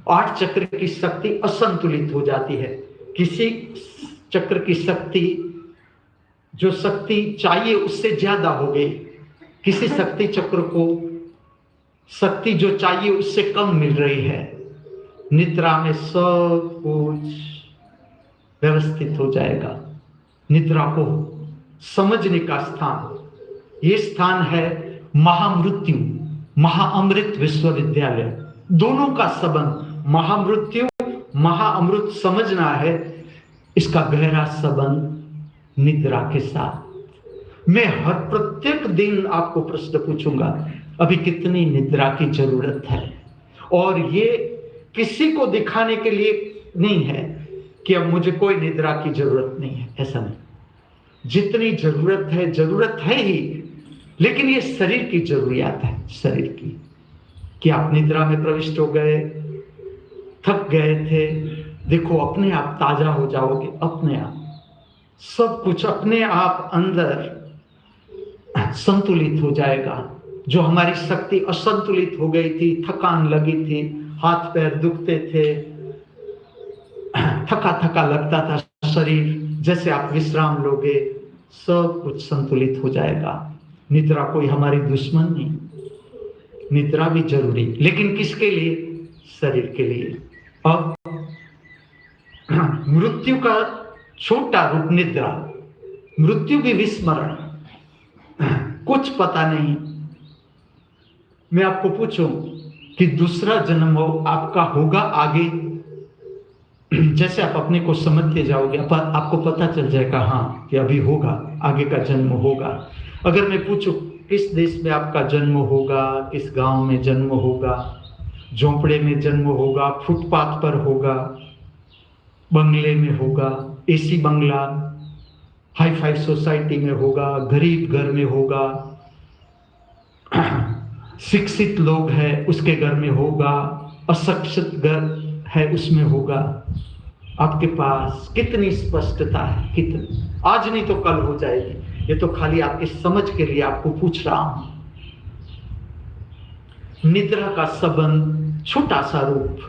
8 चक्र की शक्ति असंतुलित हो जाती है। किसी चक्र की शक्ति, जो शक्ति चाहिए उससे ज्यादा हो गई, किसी शक्ति चक्र को शक्ति जो चाहिए उससे कम मिल रही है। निद्रा में सब कुछ व्यवस्थित हो जाएगा। निद्रा को समझने का स्थान, ये स्थान है महामृत्यु, महाअमृत विश्वविद्यालय। दोनों का संबंध, महामृत्यु महाअमृत समझना है, इसका गहरा संबंध निद्रा के साथ। मैं हर प्रत्येक दिन आपको प्रश्न पूछूंगा, अभी कितनी निद्रा की जरूरत है? और ये किसी को दिखाने के लिए नहीं है कि अब मुझे कोई निद्रा की जरूरत नहीं है, ऐसा नहीं। जितनी जरूरत है ही, लेकिन ये शरीर की जरूरियात है, शरीर की, कि आप निद्रा में प्रविष्ट हो गए, थक गए थे, देखो अपने आप ताजा हो जाओगे, अपने आप सब कुछ अपने आप अंदर संतुलित हो जाएगा। जो हमारी शक्ति असंतुलित हो गई थी, थकान लगी थी, हाथ पैर दुखते थे, थका थका लगता था शरीर, जैसे आप विश्राम लोगे सब कुछ संतुलित हो जाएगा। निद्रा कोई हमारी दुश्मन नहीं, निद्रा भी जरूरी, लेकिन किसके लिए? शरीर के लिए। अब मृत्यु का छोटा रूप निद्रा, मृत्यु भी विस्मरण, कुछ पता नहीं। मैं आपको पूछूं कि दूसरा जन्म आपका होगा आगे, जैसे आप अपने को समझते जाओगे आपको पता चल जाएगा हाँ कि अभी होगा, आगे का जन्म होगा। अगर मैं पूछूं किस देश में आपका जन्म होगा, किस गांव में जन्म होगा, झोंपड़े में जन्म होगा, फुटपाथ पर होगा, बंगले में होगा, एसी बंगला, हाई फाई सोसाइटी में होगा, गरीब घर में होगा, शिक्षित लोग हैं उसके घर में होगा, अशिक्षित घर है उसमें होगा, आपके पास कितनी स्पष्टता है, कितनी, आज नहीं तो कल हो जाएगी। ये तो खाली आपकी समझ के लिए आपको पूछ रहा हूं। निद्रा का संबंध छोटा सा रूप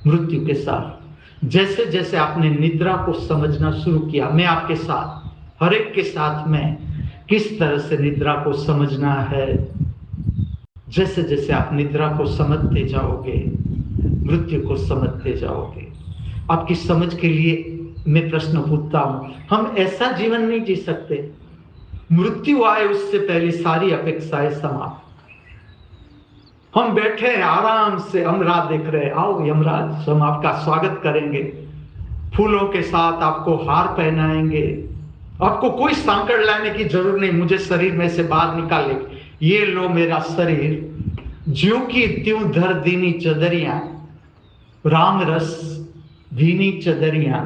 मृत्यु के साथ। जैसे जैसे आपने निद्रा को समझना शुरू किया, मैं आपके साथ, हर एक के साथ में किस तरह से निद्रा को समझना है, जैसे जैसे आप निद्रा को समझते जाओगे, मृत्यु को समझते जाओगे। आपकी समझ के लिए मैं प्रश्न पूछता हूं, हम ऐसा जीवन नहीं जी सकते, मृत्यु आए उससे पहले सारी अपेक्षाएं समाप्त। हम बैठे हैं आराम से, हम राह देख रहे हैं, आओ यमराज हम आपका स्वागत करेंगे, फूलों के साथ आपको हार पहनाएंगे, आपको कोई सांकड़ लाने की जरूरत नहीं, मुझे शरीर में से बाहर निकाले, ये लो मेरा शरीर, ज्यों की त्यों धर दीनी चदरियां, राम रस दीनी चदरियां।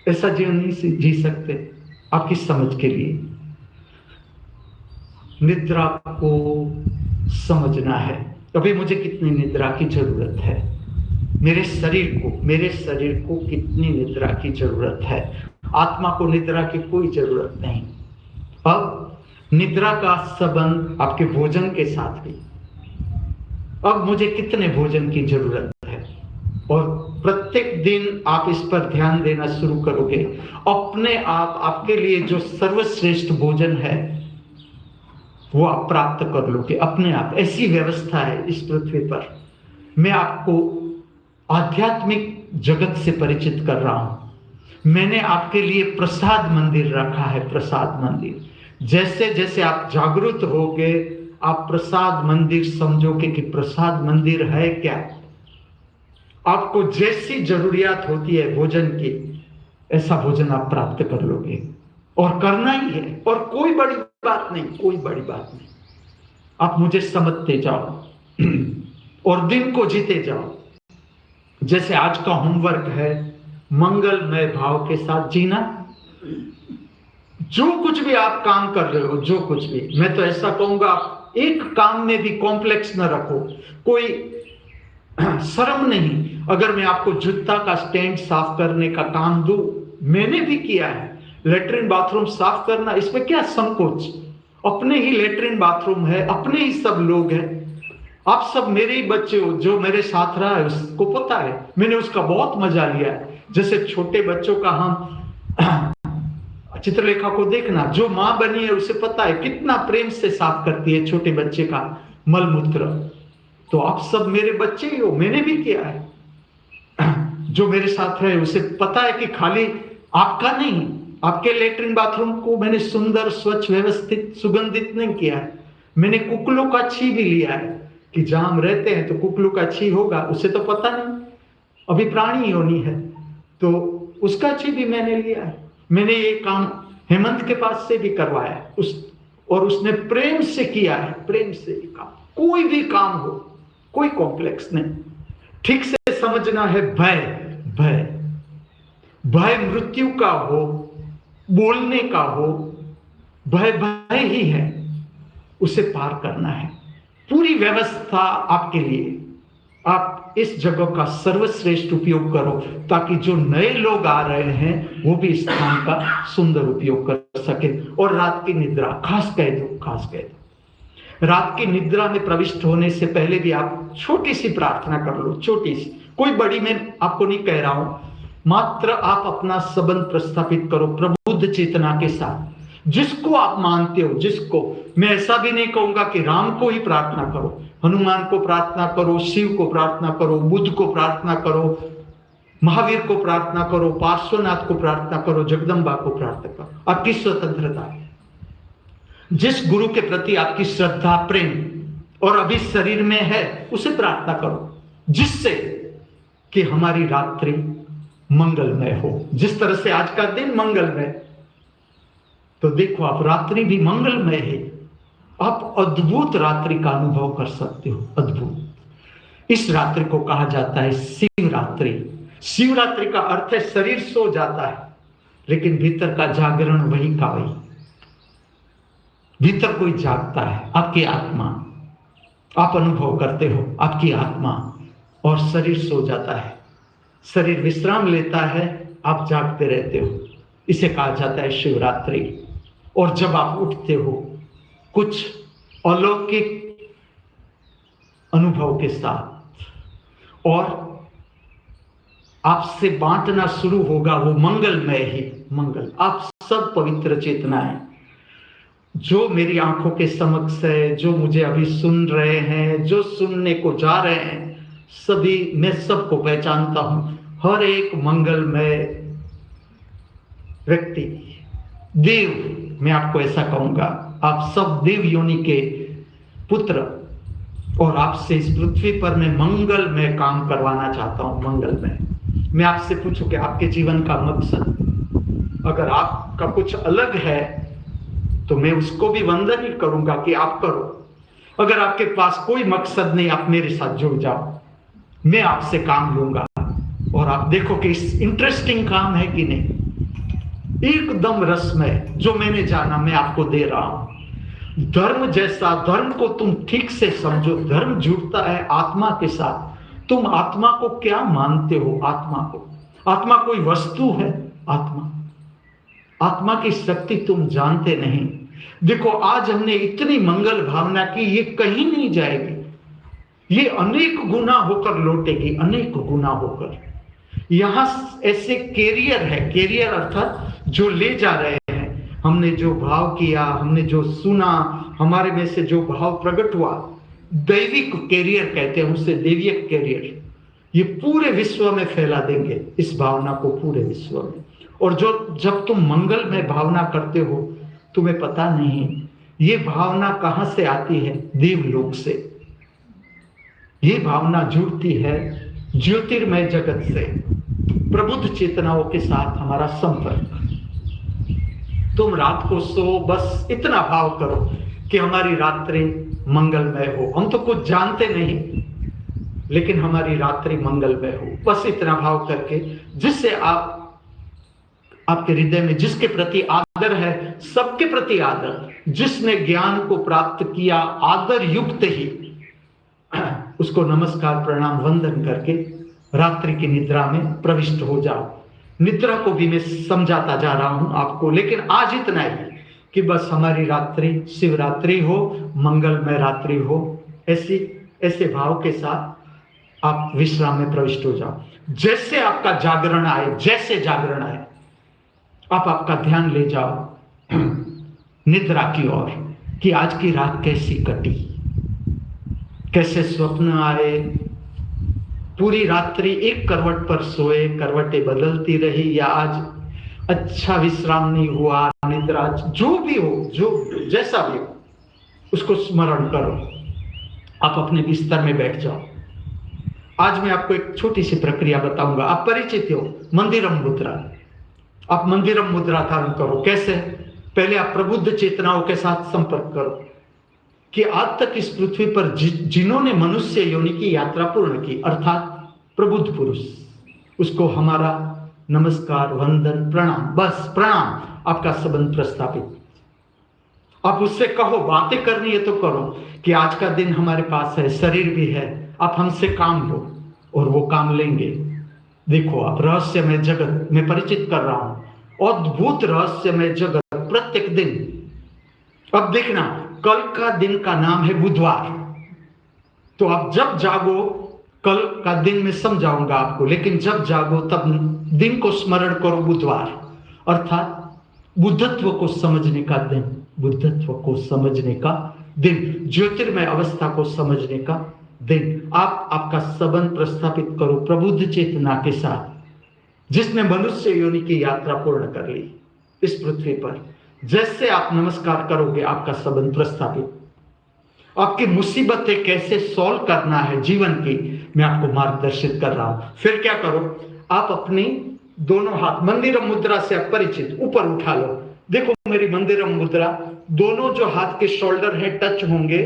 ऐसा जीवन नहीं जी सकते। आपकी समझ के लिए निद्रा को समझना है। अभी मुझे कितनी निद्रा की जरूरत है, मेरे शरीर को कितनी निद्रा की जरूरत है। आत्मा को निद्रा की कोई जरूरत नहीं। अब निद्रा का संबंध आपके भोजन के साथ भी। अब मुझे कितने भोजन की जरूरत है, और प्रत्येक दिन आप इस पर ध्यान देना शुरू करोगे, अपने आप आपके लिए जो सर्वश्रेष्ठ भोजन है वो आप प्राप्त कर लोगे अपने आप। ऐसी व्यवस्था है इस पृथ्वी पर। मैं आपको आध्यात्मिक जगत से परिचित कर रहा हूं। मैंने आपके लिए प्रसाद मंदिर रखा है, प्रसाद मंदिर। जैसे जैसे आप जागरूक होगे, आप प्रसाद मंदिर समझोगे कि प्रसाद मंदिर है क्या। आपको जैसी जरूरियात होती है भोजन की, ऐसा भोजन आप प्राप्त कर लोगे, और करना ही है, और कोई बड़ी बात नहीं, कोई बड़ी बात नहीं। आप मुझे समझते जाओ और दिन को जीते जाओ। जैसे आज का होमवर्क है, मंगलमय भाव के साथ जीना। जो कुछ भी आप काम कर रहे हो, जो कुछ भी, मैं तो ऐसा कहूंगा आप एक काम में भी कॉम्प्लेक्स न रखो, कोई शर्म नहीं। अगर मैं आपको जूता का स्टैंड साफ करने का काम दूं, मैंने भी किया है, लेटरिन बाथरूम साफ करना, इसमें क्या संकोच, अपने ही लेटरिन बाथरूम है, अपने ही सब लोग हैं, आप सब मेरे ही बच्चे हो। जो मेरे साथ रहा है उसको पता है, मैंने उसका बहुत मजा लिया है। जैसे छोटे बच्चों का हम चित्रलेखा को देखना, जो माँ बनी है उसे पता है कितना प्रेम से साफ करती है छोटे बच्चे का मलमूत्र। तो आप सब मेरे बच्चे ही हो, मैंने भी किया है। जो मेरे साथ रहे उसे पता है कि खाली आपका नहीं, आपके लेटरिन बाथरूम को मैंने सुंदर, स्वच्छ, व्यवस्थित, सुगंधित नहीं किया है। मैंने कुकलों का छी भी लिया है कि जहां हम रहते हैं तो कुकलों का छी होगा, उसे तो पता नहीं, अभी प्राणी योनि है, तो उसका छी भी मैंने लिया है। मैंने ये काम हेमंत के पास से भी करवाया और उसने प्रेम से किया है, प्रेम से काम। कोई भी काम हो, कोई कॉम्प्लेक्स नहीं, ठीक से समझना है भय। भय भय मृत्यु का हो, बोलने का हो, भय भय ही है, उसे पार करना है। पूरी व्यवस्था आपके लिए, आप इस जगह का सर्वश्रेष्ठ उपयोग करो ताकि जो नए लोग आ रहे हैं वो भी इस स्थान का सुंदर उपयोग कर सके। और रात की निद्रा खास कह दो, खास कह दो, रात की निद्रा में प्रविष्ट होने से पहले भी आप छोटी सी प्रार्थना कर लो, छोटी सी, कोई बड़ी मैं आपको नहीं कह रहा हूं, मात्र आप अपना संबंध प्रस्थापित करो प्रबुद्ध चेतना के साथ, जिसको आप मानते हो, जिसको। मैं ऐसा भी नहीं कहूंगा कि राम को ही प्रार्थना करो, हनुमान को प्रार्थना करो, शिव को प्रार्थना करो, बुद्ध को प्रार्थना करो, महावीर को प्रार्थना करो, पार्श्वनाथ को प्रार्थना करो, जगदम्बा को प्रार्थना करो। आपकी स्वतंत्रता, जिस गुरु के प्रति आपकी श्रद्धा, प्रेम और अभी शरीर में है, उसे प्रार्थना करो, जिससे कि हमारी रात्रि मंगलमय हो। जिस तरह से आज का दिन मंगलमय, तो देखो आप रात्रि भी मंगलमय है, आप अद्भुत रात्रि का अनुभव कर सकते हो, अद्भुत। इस रात्रि को कहा जाता है शिवरात्रि। शिवरात्रि का अर्थ है शरीर सो जाता है लेकिन भीतर का जागरण वही का वही, भीतर कोई जागता है, आपकी आत्मा, आप अनुभव करते हो आपकी आत्मा, और शरीर सो जाता है, शरीर विश्राम लेता है, आप जागते रहते हो। इसे कहा जाता है शिवरात्रि। और जब आप उठते हो कुछ अलौकिक अनुभव के साथ और आपसे बांटना शुरू होगा वो मंगलमय ही मंगल। आप सब पवित्र चेतनाएं जो मेरी आंखों के समक्ष है, जो मुझे अभी सुन रहे हैं, जो सुनने को जा रहे हैं, सभी, मैं सबको पहचानता हूं। हर एक मंगलमय व्यक्ति, देव, मैं आपको ऐसा कहूंगा, आप सब देव योनि के पुत्र, और आपसे इस पृथ्वी पर मैं मंगलमय काम करवाना चाहता हूं, मंगलमय। मैं आपसे पूछूं कि आपके जीवन का मकसद, अगर आपका कुछ अलग है तो मैं उसको भी वंदन ही करूंगा कि आप करो। अगर आपके पास कोई मकसद नहीं, आप मेरे साथ जुड़ जाओ, मैं आपसे काम लूंगा और आप देखो कि इस इंटरेस्टिंग काम है कि नहीं, एकदम रसमय। जो मैंने जाना मैं आपको दे रहा हूं। धर्म जैसा, धर्म को तुम ठीक से समझो, धर्म जुड़ता है आत्मा के साथ। तुम आत्मा को क्या मानते हो? आत्मा को, आत्मा कोई वस्तु है? आत्मा की शक्ति तुम जानते नहीं। देखो आज हमने इतनी मंगल भावना की, ये कहीं नहीं जाएगी, ये अनेक गुना होकर लौटेगी, अनेक गुना होकर। यहां ऐसे कैरियर है, कैरियर अर्थात जो ले जा रहे हैं। हमने जो भाव किया, हमने जो सुना, हमारे में से जो भाव प्रकट हुआ, दैविक कैरियर कहते हैं उसे, दैविक कैरियर। ये पूरे विश्व में फैला देंगे इस भावना को, पूरे विश्व में। और जो जब तुम मंगल में भावना करते हो, तुम्हें पता नहीं ये भावना कहां से आती है, देवलोक से। ये भावना जुड़ती है ज्योतिर्मय जगत से, प्रबुद्ध चेतनाओं के साथ हमारा संपर्क। तुम रात को सो, बस इतना भाव करो कि हमारी रात्रि मंगलमय हो। हम तो कुछ जानते नहीं, लेकिन हमारी रात्रि मंगलमय हो, बस इतना भाव करके, जिससे आपके हृदय में जिसके प्रति आदर है, सबके प्रति आदर, जिसने ज्ञान को प्राप्त किया आदर युक्त ही, उसको नमस्कार प्रणाम वंदन करके रात्रि की निद्रा में प्रविष्ट हो जाओ। निद्रा को भी मैं समझाता जा रहा हूं आपको, लेकिन आज इतना ही कि बस हमारी रात्रि शिवरात्रि हो, मंगलमय रात्रि हो। ऐसे भाव के साथ आप विश्राम में प्रविष्ट हो जाओ। जैसे आपका जागरण आए, जैसे जागरण आए, आप आपका ध्यान ले जाओ निद्रा की ओर, कि आज की रात कैसी कटी, कैसे स्वप्न आए। पूरी रात्रि एक करवट पर सोए, करवटें बदलती रही, या आज अच्छा विश्राम नहीं हुआ, निद्रा, जो भी हो, जो जैसा भी हो, उसको स्मरण करो। आप अपने बिस्तर में बैठ जाओ। आज मैं आपको एक छोटी सी प्रक्रिया बताऊंगा। आप परिचित हो मंदिरम मुद्रा, आप मंदिरम मुद्रा धारण करो। कैसे? पहले आप प्रबुद्ध चेतनाओं के साथ संपर्क करो कि आज तक इस पृथ्वी पर जिन्होंने मनुष्य योनि की यात्रा पूर्ण की, अर्थात प्रबुद्ध पुरुष, उसको हमारा नमस्कार, वंदन, प्रणाम, बस प्रणाम, आपका संबंध प्रस्थापित। आप उससे कहो, बातें करनी है तो करो कि आज का दिन हमारे पास है, शरीर भी है, आप हमसे काम लो, और वो काम लेंगे। देखो, आप रहस्यमय जगत में परिचित कर रहा हूं, अद्भुत रहस्यमय जगत प्रत्येक दिन। अब देखना, कल का दिन का नाम है बुधवार, तो आप जब जागो, कल का दिन में समझाऊंगा आपको, लेकिन जब जागो तब दिन को स्मरण करो बुधवार, अर्थात बुद्धत्व को समझने का दिन, बुद्धत्व को समझने का दिन, ज्योतिर्मय अवस्था को समझने का दिन। आप आपका संबंध प्रस्थापित करो प्रबुद्ध चेतना के साथ, जिसने मनुष्य योनि की यात्रा पूर्ण कर ली इस पृथ्वी पर। जैसे आप नमस्कार करोगे, आपका संबंध प्रस्थापित। आपकी मुसीबतें कैसे सॉल्व करना है जीवन की, मैं आपको मार्गदर्शित कर रहा हूं। फिर क्या करो, आप अपनी दोनों हाथ मंदिरम मुद्रा से आप परिचित, ऊपर उठा लो। देखो मेरी मंदिरम मुद्रा, दोनों जो हाथ के शोल्डर है टच होंगे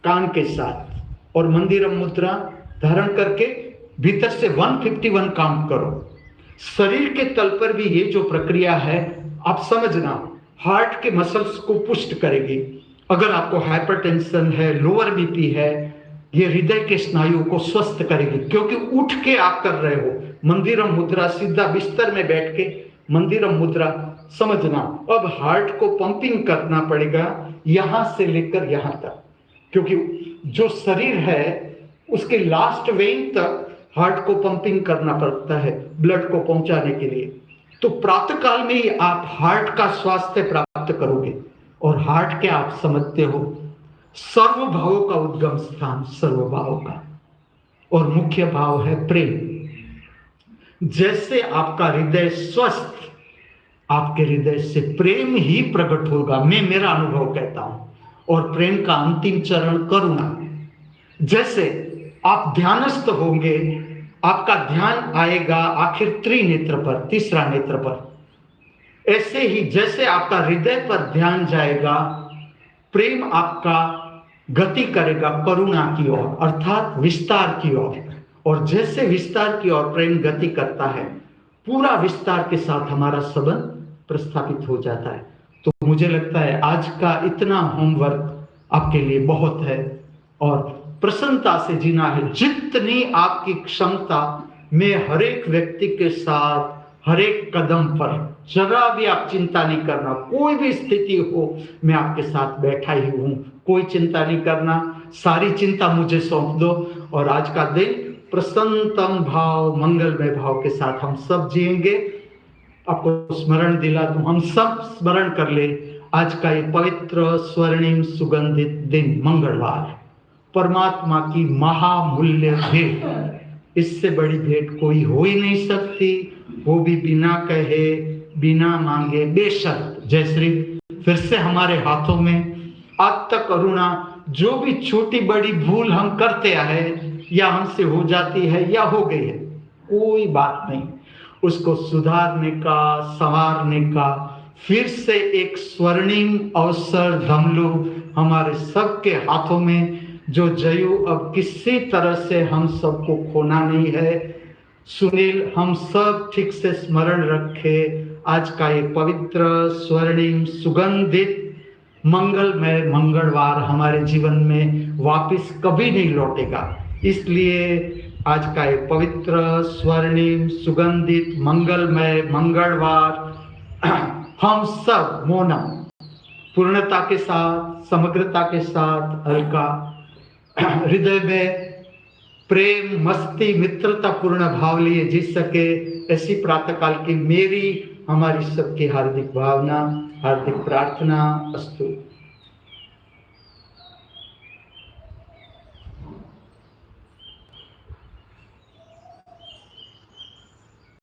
कान के साथ, और मंदिरम मुद्रा धारण करके भीतर से 151 काउंट करो। शरीर के तल पर भी ये जो प्रक्रिया है, आप समझना, हार्ट के मसल्स को पुष्ट करेगी। अगर आपको हाइपरटेंशन है, लोअर बीपी है, ये हृदय के स्नायु को स्वस्थ करेगी, क्योंकि उठ के आप कर रहे हो। मंदिरम मुद्रा, सीधा बिस्तर में बैठ के मंदिरम मुद्रा, समझना। अब हार्ट को पंपिंग करना पड़ेगा यहां से लेकर यहां तक, क्योंकि जो शरीर है उसके लास्ट वेन तक हार्ट को पंपिंग करना पड़ता है ब्लड को पहुंचाने के लिए। तो प्रातः काल में ही आप हार्ट का स्वास्थ्य प्राप्त करोगे। और हार्ट क्या आप समझते हो, सर्वभावों का उद्गम स्थान, सर्वभावों का, और मुख्य भाव है प्रेम। जैसे आपका हृदय स्वस्थ, आपके हृदय से प्रेम ही प्रकट होगा, मैं मेरा अनुभव कहता हूं। और प्रेम का अंतिम चरण करुणा। जैसे आप ध्यानस्थ होंगे, आपका ध्यान आएगा आखिर त्रिनेत्र पर, तीसरा नेत्र पर। ऐसे ही जैसे आपका हृदय पर ध्यान जाएगा, प्रेम आपका गति करेगा करुणा की ओर, अर्थात विस्तार की ओर। और जैसे विस्तार की ओर प्रेम गति करता है, पूरा विस्तार के साथ हमारा संबंध प्रस्थापित हो जाता है। तो मुझे लगता है आज का इतना होमवर्क आपके लिए बहुत है, और प्रसन्नता से जीना है जितनी आपकी क्षमता। मैं हर एक व्यक्ति के साथ हर एक कदम पर, जरा भी आप चिंता नहीं करना, कोई भी स्थिति हो मैं आपके साथ बैठा ही हूं, कोई चिंता नहीं करना, सारी चिंता मुझे सौंप दो। और आज का दिन प्रसन्नतम भाव, मंगलमय भाव के साथ हम सब जिएंगे। आपको स्मरण दिला दूं, हम सब स्मरण कर ले आज का ये पवित्र स्वर्णिम सुगंधित दिन, मंगलवार, परमात्मा की महामूल्य भेंट। इससे बड़ी भेंट कोई हो ही नहीं सकती, वो भी बिना कहे, बिना मांगे, बेशर्त। जय श्री। फिर से हमारे हाथों में आज तक करुणा, जो भी छोटी बड़ी भूल हम करते आए, या हमसे हो जाती है या हो गई है, कोई बात नहीं, उसको सुधारने का, संवारने का फिर से एक स्वर्णिम अवसर धमलू हमारे सबके हाथों में, जो जयू अब किसी तरह से हम सबको खोना नहीं है। सुनील, हम सब ठीक से स्मरण रखे, आज का ये पवित्र स्वर्णिम सुगंधित मंगलमय मंगलवार हमारे जीवन में वापस कभी नहीं लौटेगा। इसलिए आज का ये पवित्र स्वर्णिम सुगंधित मंगलमय मंगलवार हम सब मौनम, पूर्णता के साथ, समग्रता के साथ, हल्का हृदय में प्रेम, मस्ती, मित्रता पूर्ण भाव लिए जी सके, ऐसी प्रातःकाल की मेरी, हमारी सबकी हार्दिक भावना, हार्दिक प्रार्थना अस्तु।